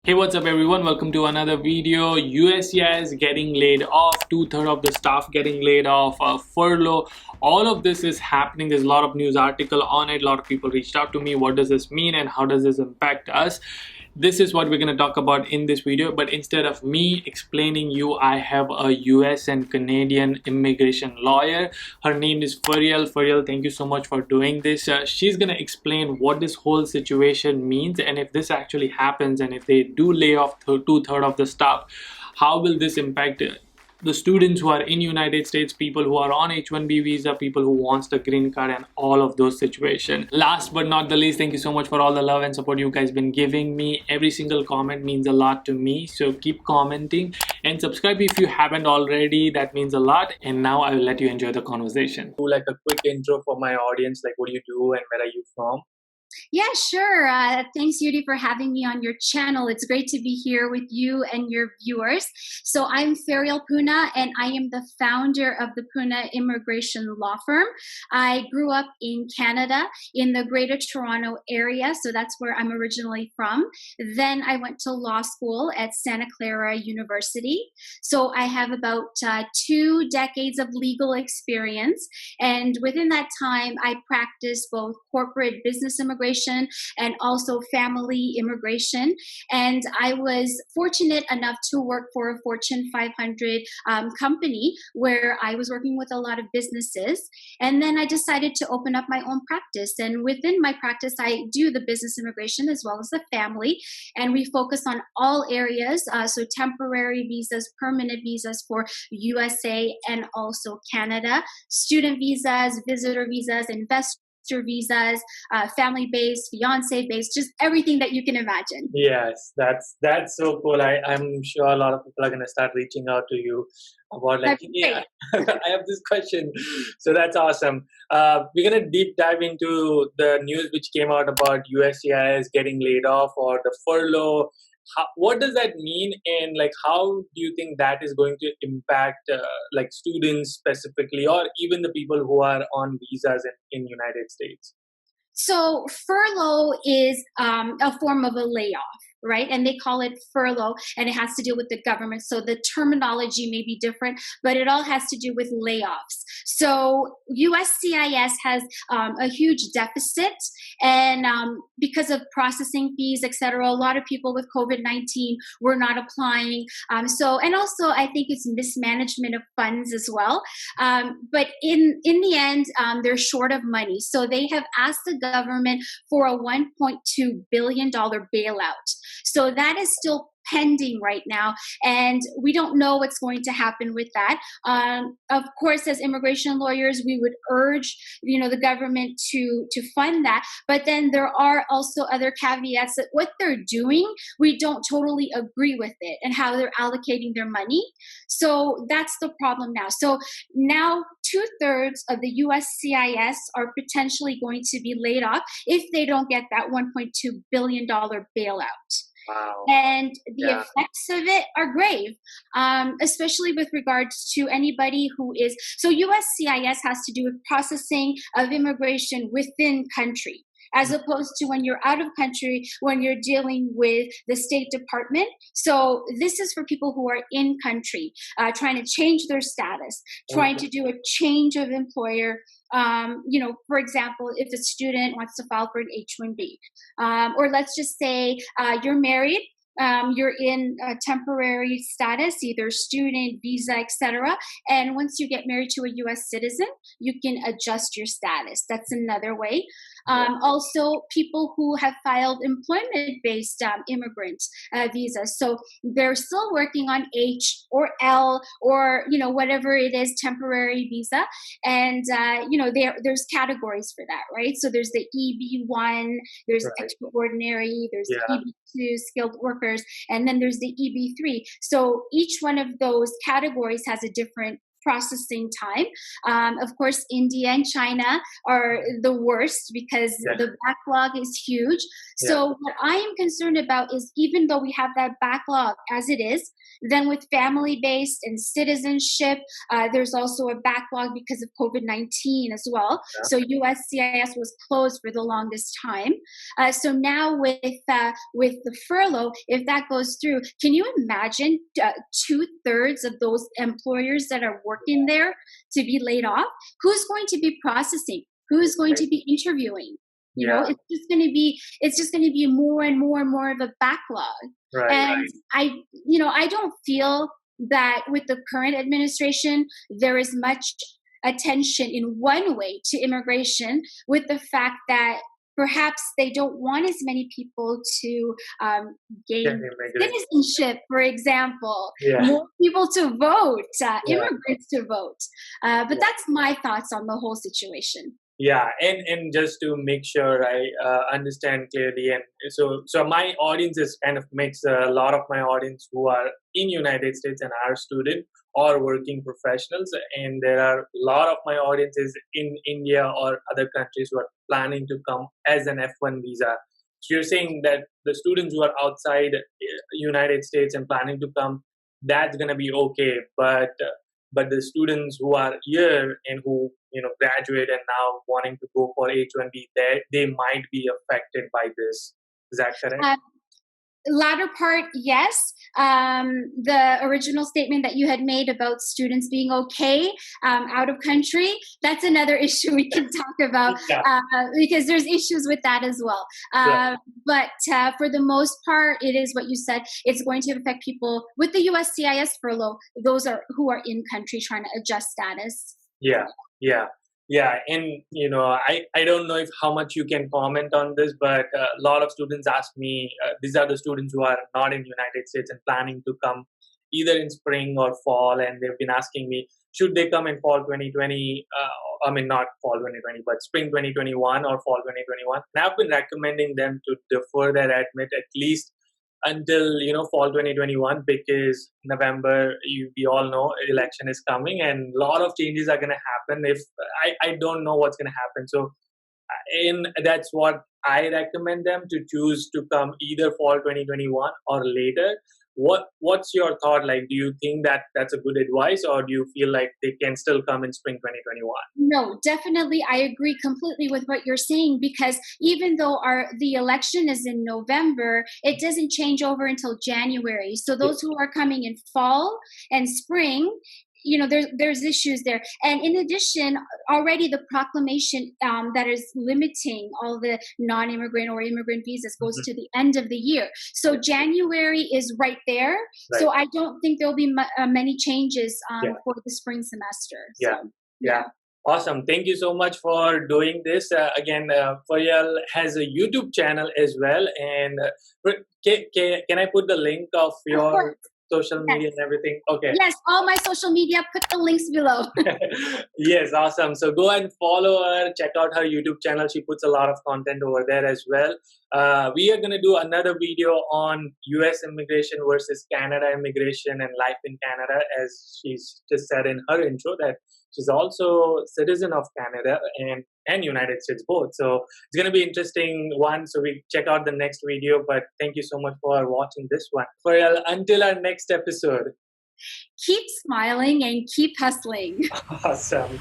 Hey, what's up everyone? Welcome to another video. USCIS getting laid off, two-thirds of the staff getting laid off, furlough. All of this is happening. There's a lot of news article on it. A lot of people reached out to me. What does this mean and how does this impact us? This is what we're going to talk about in this video, but instead of me explaining you, I have a US and Canadian immigration lawyer. Her name is Faryal. Faryal, thank you so much for doing this. She's going to explain what this whole situation means, and if this actually happens and if they do lay off two-thirds of the staff, how will this impact the students who are in United States, people who are on H1B visa, people who wants the green card, and all of those situations. Last but not the least, thank you so much for all the love and support you guys been giving me. Every single comment means a lot to me, so keep commenting and subscribe if you haven't already. That means a lot. And now I will let you enjoy the conversation. Do like a quick intro for my audience, like what do you do and where are you from? Yeah, sure. Thanks, Yudi, for having me on your channel. It's great to be here with you and your viewers. So I'm Faryal Puna, and I am the founder of the Puna Immigration Law Firm. I grew up in Canada, in the Greater Toronto area, so that's where I'm originally from. Then I went to law school at Santa Clara University. So I have about 2 decades of legal experience, and within that time, I practiced both corporate business immigration and also family immigration. And I was fortunate enough to work for a Fortune 500 company where I was working with a lot of businesses. And then I decided to open up my own practice. And within my practice, I do the business immigration as well as the family. And we focus on all areas, so temporary visas, permanent visas for USA and also Canada, student visas, visitor visas, investor visas, family-based, fiance-based, just everything that you can imagine. Yes, that's so cool. I'm sure a lot of people are going to start reaching out to you about like, yeah, I have this question. So that's awesome. We're going to deep dive into the news which came out about USCIS getting laid off or the furlough. What does that mean, and like how do you think that is going to impact like students specifically, or even the people who are on visas in United States? So furlough is a form of a layoff, right? And they call it furlough, and it has to do with the government. So the terminology may be different, but it all has to do with layoffs. So USCIS has a huge deficit, and because of processing fees, et cetera, a lot of people with COVID-19 were not applying. And also I think it's mismanagement of funds as well. But in the end, they're short of money. So they have asked the government for a $1.2 billion bailout. So that is still pending right now, and we don't know what's going to happen with that. Of course, as immigration lawyers, we would urge, the government to fund that. But then there are also other caveats that what they're doing, we don't totally agree with it and how they're allocating their money. So that's the problem now. So now 2/3 of the USCIS are potentially going to be laid off if they don't get that $1.2 billion bailout. Wow. And the effects of it are grave, especially with regards to anybody who is, so USCIS has to do with processing of immigration within country, as opposed to when you're out of country, when you're dealing with the State Department. So this is for people who are in country, trying to change their status, trying to do a change of employer. For example, if a student wants to file for an H1B, or let's just say you're married, you're in a temporary status, either student, visa, etc. And once you get married to a U.S. citizen, you can adjust your status. That's another way. Also, people who have filed employment-based immigrant visas. So they're still working on H or L or, whatever it is, temporary visa. And, there's categories for that, right? So there's the EB1, there's extraordinary, there's EB2, skilled workers, and then there's the EB3. So each one of those categories has a different processing time. Of course, India and China are the worst because the backlog is huge. So what I am concerned about is, even though we have that backlog as it is, then with family-based and citizenship, there's also a backlog because of COVID-19 as well. So USCIS was closed for the longest time. So now with the furlough, if that goes through, can you imagine 2/3 of those employers that are working there to be laid off? Who's going to be processing? Who's going to be interviewing? You know, it's just going to be more and more and more of a backlog. And I don't feel that with the current administration there is much attention in one way to immigration, with the fact that perhaps they don't want as many people to gain citizenship, for example, more people to vote, immigrants to vote. But that's my thoughts on the whole situation. Yeah, and just to make sure I understand clearly, and so my audience is kind of mixed. A lot of my audience who are in United States and are student or working professionals, and there are a lot of my audiences in India or other countries who are planning to come as an F1 visa. So you're saying that the students who are outside United States and planning to come, that's gonna be okay, but the students who are here and who graduate and now wanting to go for H1B, they might be affected by this. Is that correct? Latter part, yes. The original statement that you had made about students being okay out of country, that's another issue we can talk about because there's issues with that as well. But for the most part, it is what you said. It's going to affect people with the USCIS furlough. Those are who are in country trying to adjust status. Yeah, and I don't know if how much you can comment on this, but a lot of students ask me, these are the students who are not in United States and planning to come either in spring or fall, and they've been asking me, should they come in fall 2020, I mean not fall 2020, but spring 2021 or fall 2021. And I've been recommending them to defer their admit at least until fall 2021, because November, we all know election is coming and a lot of changes are going to happen. If I don't know what's going to happen, so that's what I recommend them to choose to come either fall 2021 or later. What's your thought? Like, do you think that that's a good advice, or do you feel like they can still come in spring 2021? No, definitely. I agree completely with what you're saying, because even though the election is in November, it doesn't change over until January. So those who are coming in fall and spring, there's issues there. And in addition, already the proclamation that is limiting all the non-immigrant or immigrant visas goes to the end of the year. So January is right there. So I don't think there'll be many changes for the spring semester. Yeah. Awesome. Thank you so much for doing this. Again, Faryal has a YouTube channel as well. And can I put the link of your social media and everything? Okay. Yes, all my social media, put the links below. Yes, awesome. So go and follow her, check out her YouTube channel. She puts a lot of content over there as well. We are going to do another video on US immigration versus Canada immigration and life in Canada, as she's just said in her intro that she's also citizen of Canada and United States both. So it's going to be interesting one. So we check out the next video. But thank you so much for watching this one. Faryal, until our next episode. Keep smiling and keep hustling. Awesome.